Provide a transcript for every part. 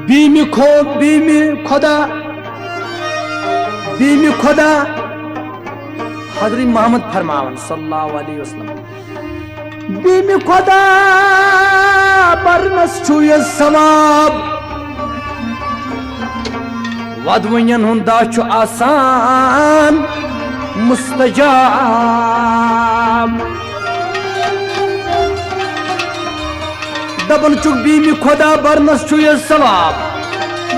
बीमी खुदा हजरत मोहम्मद फरमावन सल्लल्लाहु अलैहि वसल्लम बीमी खुदा बरनस छु ये सवाब वदवयन हुंदा छु आसान मुस्तजाब दबन चुक बीमी खुदा बरनस छु ये सवाब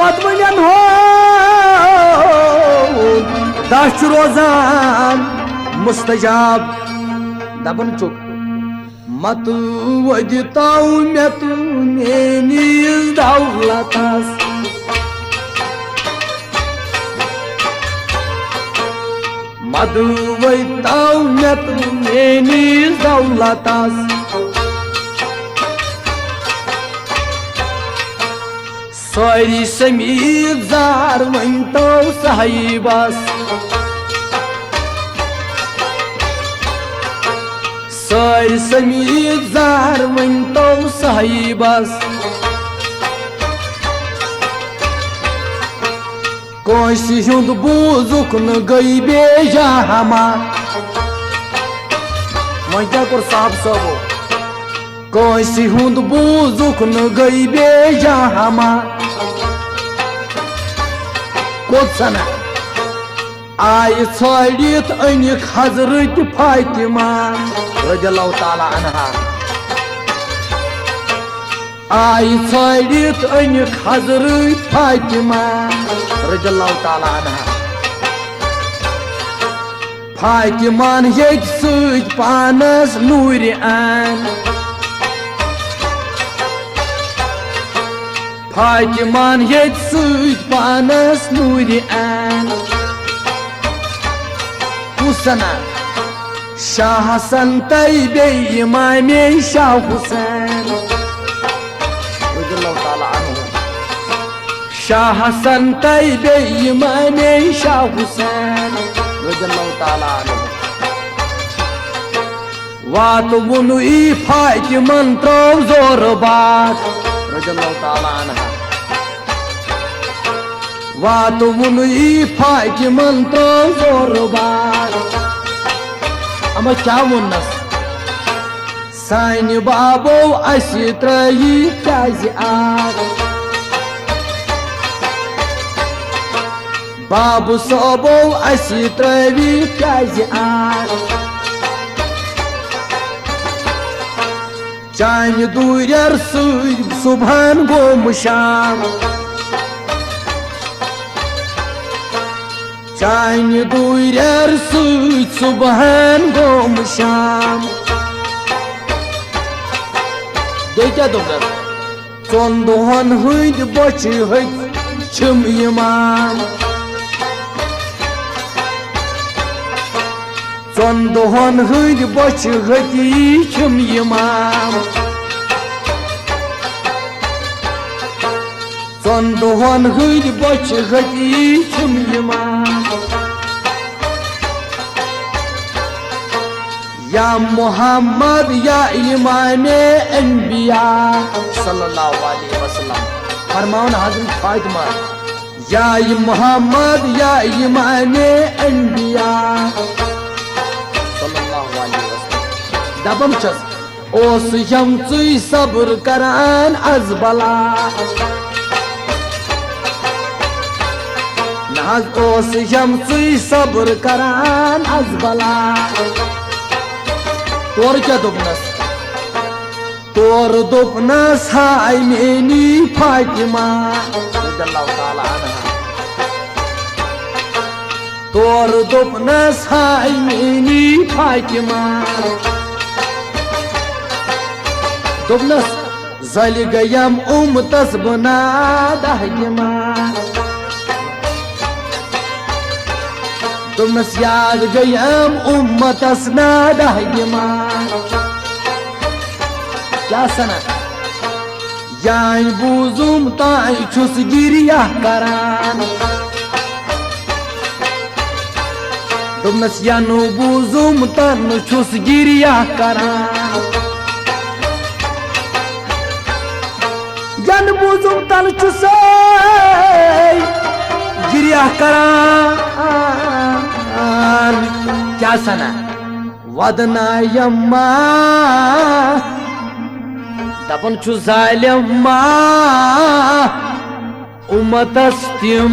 वदवयन हो दाश रोजान मुस्तजाब दबन चुक मत वजताऊ मैं तू मेनी दौलतस मत वजताऊ मैं तू मेनी दौलतस सारी समीर जार वन तो साहिबस सारी समीर जार वन तो साहिबस कोसी हुंद बूजुक न गई बेजा हमा मैं क्या कर साहब सबो कोसी हुंद बूजुक न गई बेजा हमा कोसना आय छड़ित अनिक हजरत फातिमा रज़ियल्लाहु ताला अन्हा आय छड़ित अनिक हजरत फातिमा रज़ियल्लाहु ताला अन्हा फातिमान येत सद पानस नूर आन फातिमान येत सद पानस नूर आन हुसना शाह हसन तैबे इमामे शाह हुसैन रज़ियल्लाहु ताला अन्हु शाह हसन तैबे इमामे शाह हुसैन रज़ियल्लाहु ताला अन्हु वात वनु ई फातिमन त्रव जोर बात रज़ियल्लाहु ताला अन्हा वात वनु ई फातिमन त्रव जोर बात अमा क्या वनस सानि बाबो असी त्रयी क्याज आग बाबू सबो असी त्रयी क्याज आग चानि दूर सुबहान गोम शाम चानि दूर सुबहान गोम शाम क्या दोनस चोन दोहन हंद बच छम इमाम चोन दोहन हंद बच छम इमाम चोन दोहन हंद बच छम इमाम या मोहम्मद या इमामे अनबिया सल्लल्लाहु अलैहि वसल्लम फरमावन हजरत फातिमा या मोहम्मद या इमामे अनबिया सल्लल्लाहु अलैहि वसल्लम दबम छस ओस हम चुई सब्र करान अज बला नहज ओस हम चुई सब्र करान अज बला तोर क्या दोपनस तोर दोपनस हाय मेनी फातिमा रज़ियल्लाहु ताला अन्हा तोर दोपनस हाय मेनी फातिमा दोपनस जल गयम उम्मतस बना दहगिमा दोपनस याद गयम उम्मतस ना दहगिमा क्या सना यान बूजुम ताई छुस गिरिया करान दोपनस यानु बूजुम तन छुस गिरिया करान जन बूजुम तन छुस हसना वदना यम्मा दपन छु जालिमा उम्मतस तिम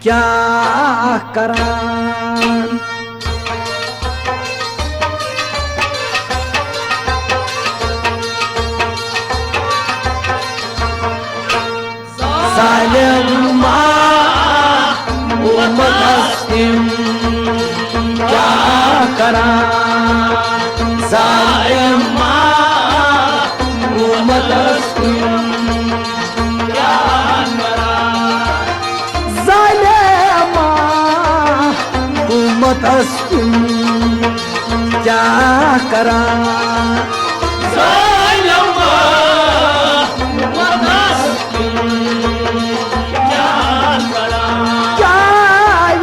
क्या करान जालिमा उम्मतस तिम क्या करान जालिमा उम्मतस तिम क्या करान जालिमा उम्मतस तिम क्या करान जालिमा उम्मतस तिम क्या करान क्या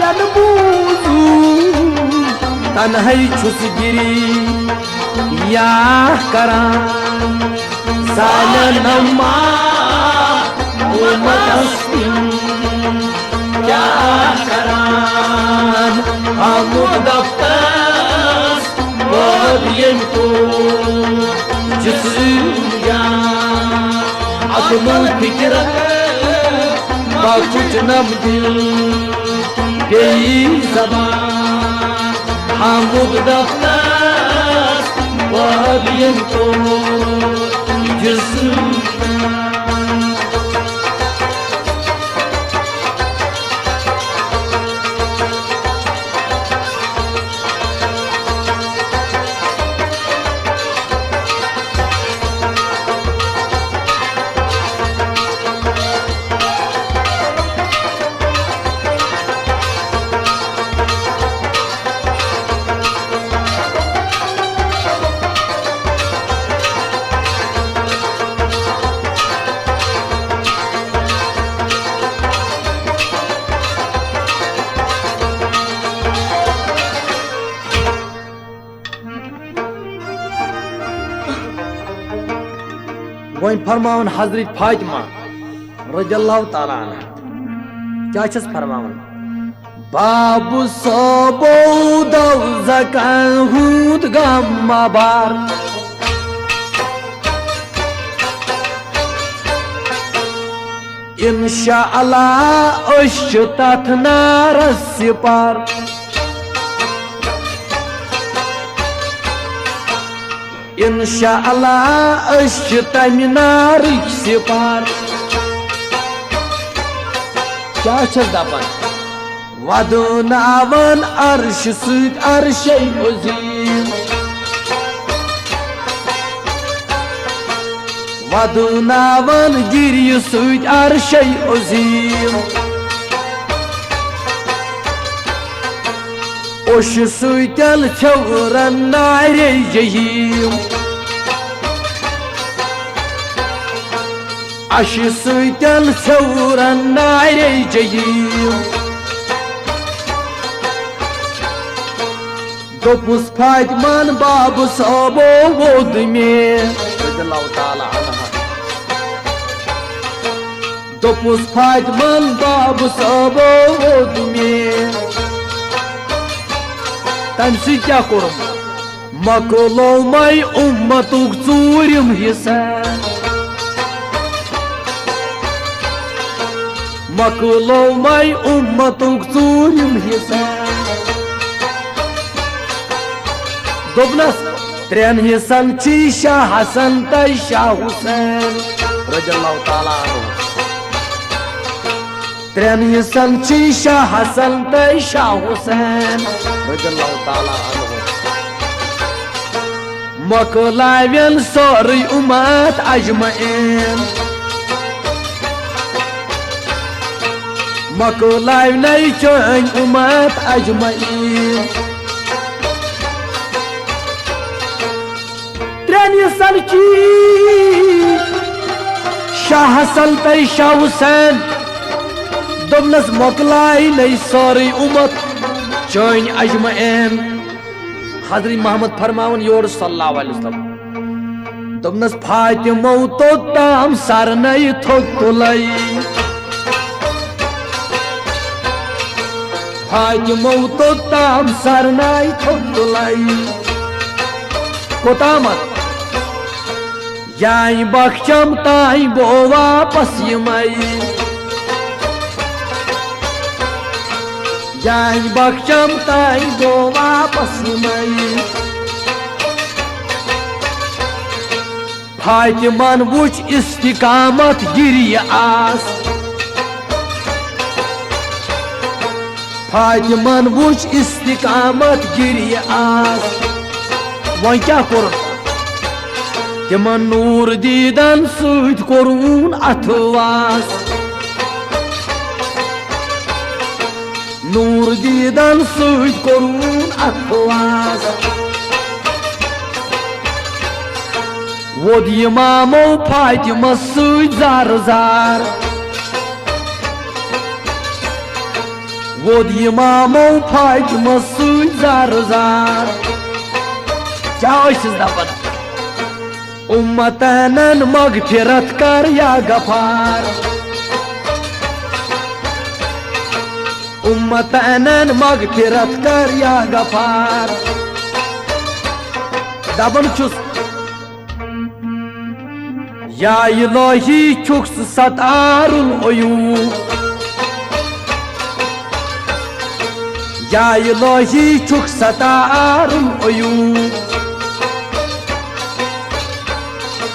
यनबूजू तन्हई छुस गिरी या करान जालिमा उम्मतस तिम क्या करान हमू दफ्तर बोलियन को जिसया अकलू फिक्र बाकुच नम दिल गई ज़बान हमू दफ्तर बोलियन को जिसया वहीं फरमावन हजरत फातिमा रज़ियल्लाहु ताला अन्हा क्या छस फरमावन बाबू सबो दौज़कन हूद गम्मा बार इंशाअल्लाह अश तथ नारस पार इंशाअल्लाह अश तमि नारिक सिपार क्या छस दपन वदुनावन अर्श सुत अर्शे अजीम वदुनावन गिरि सुत अर्शे अजीम ओश सुतल छौरन नारे जहीम अश सुतल छौरन नारे जहीम दोपुस फातिमान बाबू सबो वोद में रज़ियल्लाहु ताला अन्हा दोपुस फातिमान बाबू सबो वोद में तम सी क्या कोरम मकलो मई उम्मतुक चूरिम हिस्सा मकलो मई उम्मतुक चूरिम हिस्सा दोबनस त्रेन हिस्सन ची शाह हसन तय शाह हुसैन रज़ियल्लाहु ताला अन्हु त्रेन हिस्सन ची शाह हसन तय शाह हुसैन रज़ियल्लाहु ताला अन्हु मकलावन सोरी उम्मत अजमईन मकलावन चन उम्मत अजमईन त्रेन हिस्सन ची शाह हसन तय शाह हुसैन दोबनस मकलाई नहीं सोरी उम्मत चन अजमईन हजरत मोहम्मद फरमावन योर सल्लल्लाहु अलैहि वसल्लम दोबनस फातिमो तो ताम सर नहीं थोक तुलई फातिमो तो ताम सरनाई थोलाई कोतामत याई बख्शम ताई बो वापस यमई याई बख्शम ताई बो वापस यमई फातिमान वुच इस्तिकामत गिरी आस फातिमान वुच इस्तिकामत गिरी आस वह क्या कर तिमन नूर दीदन सूद कोरून अथवास नूर दीदन सूद कोरून अथवास वोद इमामो फातिमा सूद जार जार वोद इमामो फातिमा सूद जार जार क्या दपन उम्मतनन मगफिरत कर या गफार उम्मतनन मगफिरत कर या गफार दबन चुस या इलाही चुक्स सतारुल उयूब या इलाही चुक्स सतारुल उयूब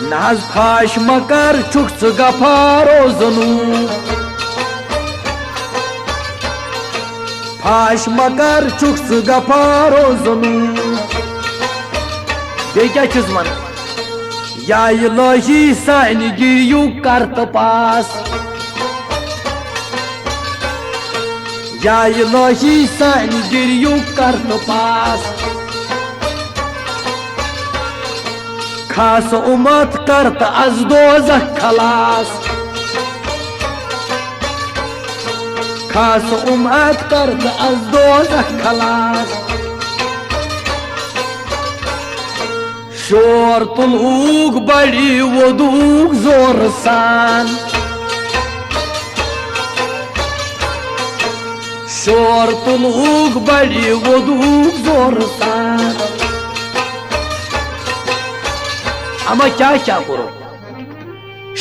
नाज फाश मकर चुक्स गफारो ज़नूब फाश मकर चुक्स गफारो ज़नूब बे क्या चीज वन या इलाही सानि गिरियु करत पास या इलाही सानि गिरियु करत पास खास उम्मत करत अज दोज़ख खलास खास उम्मत करत अज दोज़ख खलास शोर तुलूक बड़ी वदूक जोर सान शोर तुलूक बड़ी वदूक जोर सान अमा क्या क्या करो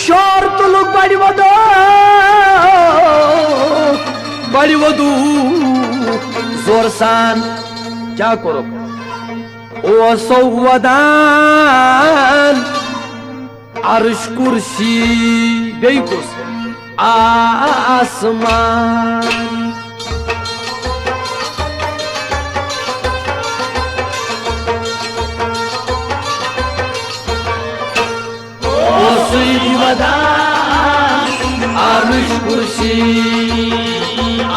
शोर तुलुक बड़ी वदू जोरसान क्या करो ओ सौवदान अर्श कुर्सी बेकुस आसमान अर्श कुर्सी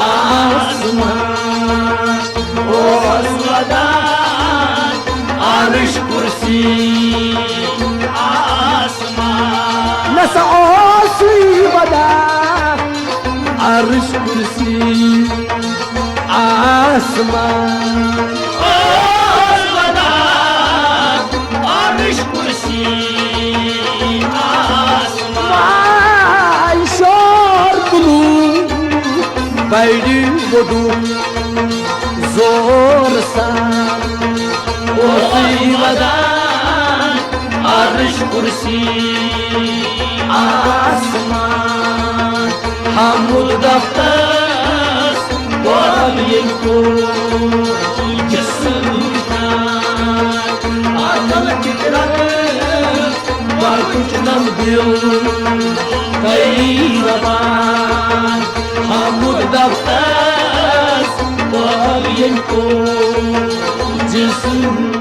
आसमान ओ अर्श कुर्सी आसमान नसा वदा अर्श कुर्सी आसमान अर्श कुर्सी बड़ी वदू जोर सान अर्श कुर्सी आसमान हमद दफ्तर को जिस्म अकल फितरत कुछ नम दिल कई जबान हमद दफ्तर को जिस्म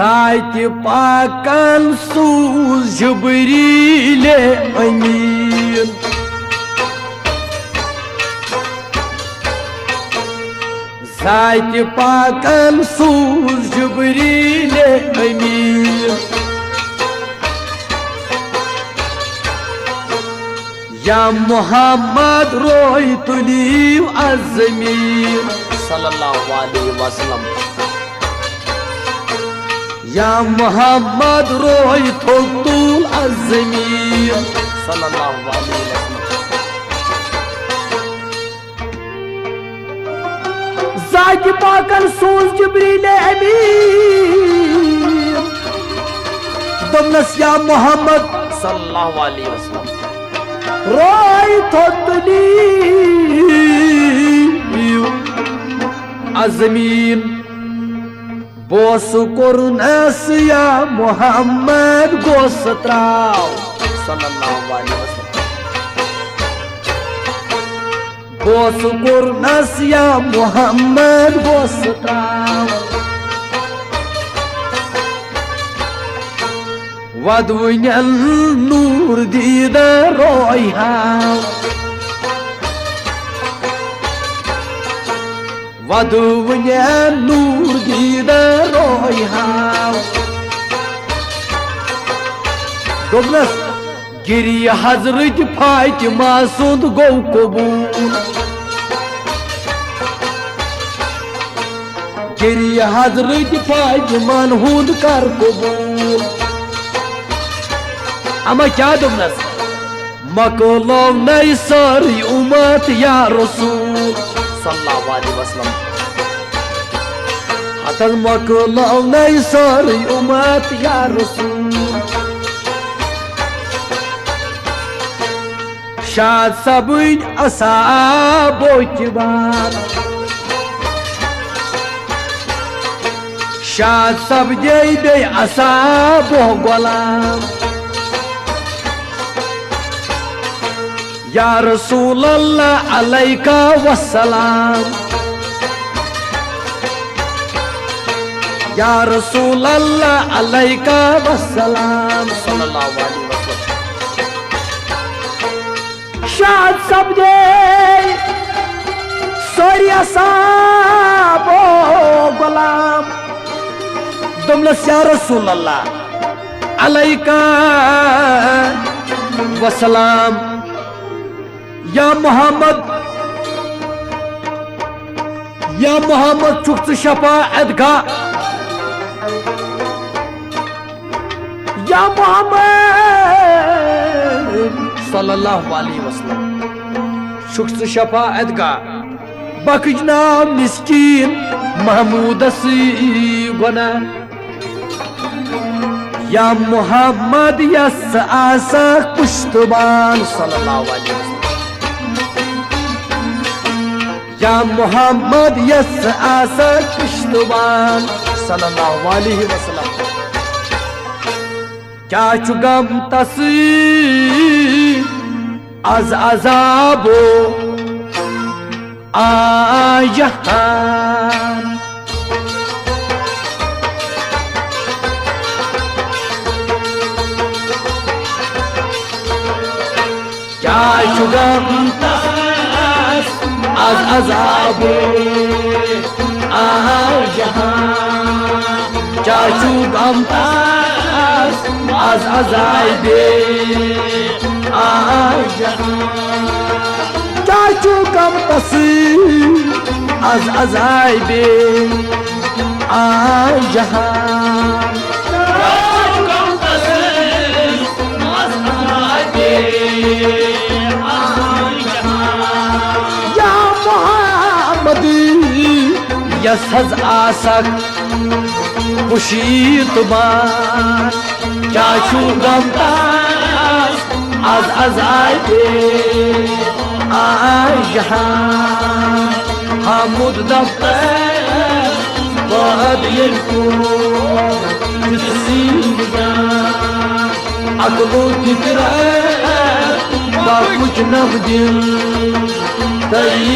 साथ पाकन सूज जिब्रील अमीन साथ पाकन सूज जिब्रील अमीन या मोहम्मद रोई तुलीव अज़मीन सल्लल्लाहु अलैहि वसल्लम या मोहम्मद रोई तुल अज़मीन सल्लल्लाहु अलैहि वसल्लम ज़ात पाकन सूज जिब्रील अमीन दोनस या मोहम्मद सल्लल्लाहु अलैहि वसल्लम रोई तुलीव अज़मीन बोस कोरुनस या मोहम्मद गोस त्राव सल्लल्लाहु अलैहि वसल्लम बोस कोरुनस या मोहम्मद गोस त्राव वदुन्यल नूर दीदा रोई हाव वदुन्यल नूर दीदा रोई हाव दोगलस गिरी हजरत फातिमा सुंद गो कबूल गिरी हजरत फातिमा हुंद कर कबूल अमा क्या दोगलस मकलो नई सारी उम्मत या रसूल सल्लल्लाहु अलैहि वसल्लम हतल मकलो नई सारी उम्मत या रसूल शाद सबुन असाबो की बात शाद सब दे असाबो गुलाम या रसूल अल्लाह अलैका वस्सलाम या रसूल अल्लाह अलैका वस्सलाम सल्लल्लाहु अलैहि वसल्लम शाद सब दे सोरिया साबो गुलाम दुमलस या रसूल अल्लाह अलैका वस्सलाम या मोहम्मद चुक शफाअत गा या मोहम्मद सल्लल्लाहु अलैहि वसल्लम चुक शफाअत गा बकजना मिस्कीन महमूद गुना या मोहम्मद यस आसा पुश्तबान सल्लल्लाहु अलैहि वसल्लम या मोहम्मद यस आसा पुश्तबान सल्लल्लाहु अलैहि वसल्लम क्या चुगम तसी az azabo ayahan kya shugam tas az azabo ayahan kya shugam tas az azaibe चाचू कम तस्वीर az azaibe जहान चाचू कम तस्वीर az azaibe जहान या मोहम्मदी यसज आसक खुशी तुमान चाचू कम az azaibe जहान हमद दफ्तर बाद अकलो फिक्र कुछ नबदिल तई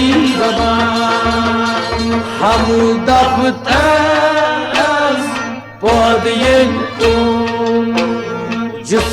हम दफ्तर बाद जिस